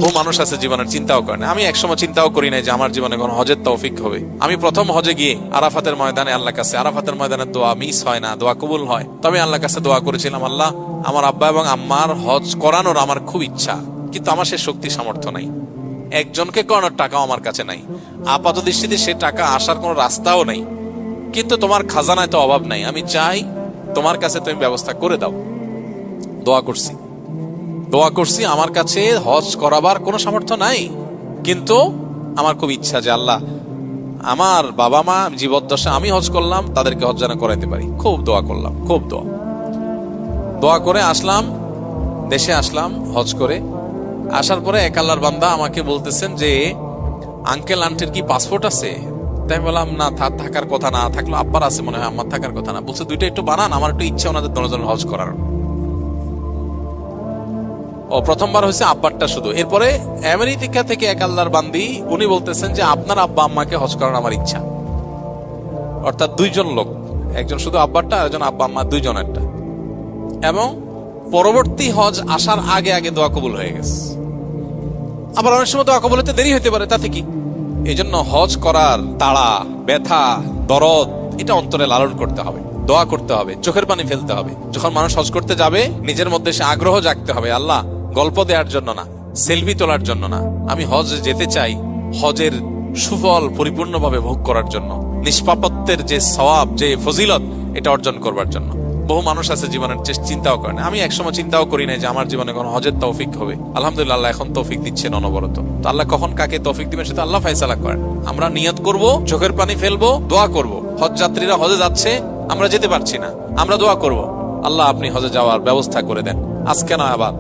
বহু মানুষ আছে জীবনের চিন্তাও করে না। আমি একসময় চিন্তাও করি নাই যে আমার জীবনে কোনো হজের তৌফিক হবে। আমি প্রথম হজে গিয়ে আরাফাতের ময়দানে আল্লাহর কাছে, আরাফাতের ময়দানে দোয়া মিস হয় না, দোয়া কবুল হয়। তবে আল্লাহর কাছে দোয়া করেছিলাম, আল্লাহ আমার আব্বা এবং আম্মার হজ করানোর আমার খুব ইচ্ছা, কিন্তু আমার সে শক্তি সামর্থ্য নাই। একজনকে করানোর টাকাও আমার কাছে নাই। আপাত দৃষ্টিতে সে টাকা আসার কোনো রাস্তাও নেই, কিন্তু তোমার খাজানায় তো অভাব নাই। আমি চাই তোমার কাছে তুমি ব্যবস্থা করে দাও। দোয়া করছি, আমার কাছে হজ করাবার কোনো সামর্থ্য নাই, কিন্তু আমার খুব ইচ্ছা যে আল্লাহ আমার বাবা মা জীবদ্দশা আমি হজ করলাম, তাদেরকে হজ যেন করাইতে পারি। খুব দোয়া করলাম, খুব দোয়া করে আসলাম, দেশে আসলাম হজ করে। আসার পরে এক আল্লাহর বান্দা আমাকে বলতেছেন যে আঙ্কেল আন্টির কি পাসপোর্ট আছে? তাই বললাম না, থাকার কথা না, থাকলো আব্বার আছে মনে হয়, আমার থাকার কথা না। বলছে দুইটা একটু বানান, আমার একটু ইচ্ছা ওনাদের দুজন হজ করার। ও প্রথমবার হয়েছে আব্বারটা শুধু। এরপরে আমেরিকা থেকে এক আল্লাহর বান্দি উনি বলতেছেন যে আপনার আব্বা আম্মাকে হজ করার আমার ইচ্ছা। অর্থাৎ দুইজন লোক, একজন শুধু আব্বারটা, একজন আব্বা আম্মা দুইজনেরটা। এবং পরবর্তী হজ আসার আগে আগে দোয়া কবুল হয়ে গেছে। আবার অনেক সময় দোয়া কবুল হতে দেরি হতে পারে, তাতে কি? এই জন্য হজ করার তাড়া, ব্যথা, দরদ এটা অন্তরে লালন করতে হবে, দোয়া করতে হবে, চোখের পানি ফেলতে হবে। যখন মানুষ হজ করতে যাবে নিজের মধ্যে সে আগ্রহ জাগতে হবে। আল্লাহ গল্প দেওয়ার জন্য না, সেলফি তোলার জন্য না, আমি হজ যেতে চাই হজের সুফল পরিপূর্ণভাবে ভোগ করার জন্য, নিষ্পাপত্বের যে সওয়াব, যে ফজিলত, এটা অর্জন করবার জন্য। বহু মানুষ আছে জীবনের চিন্তাও করে না। আমি একসময় চিন্তাও করি নাই যে আমার জীবনে কোনো হজের তৌফিক হবে। আলহামদুলিল্লাহ, আল্লাহ এখন তৌফিক দিচ্ছেন অনবরত। তো আল্লাহ কখন কাকে তৌফিক দিবেন সেটা আল্লাহ ফয়সালা করেন। আমরা নিয়ত করব, চোখের পানি ফেলবো, দোয়া করব। হজ যাত্রীরা হজে যাচ্ছে, আমরা যেতে পারছি না, আমরা দোয়া করব, আল্লাহ আপনি হজে যাওয়ার ব্যবস্থা করে দেন, আজকে না আবার।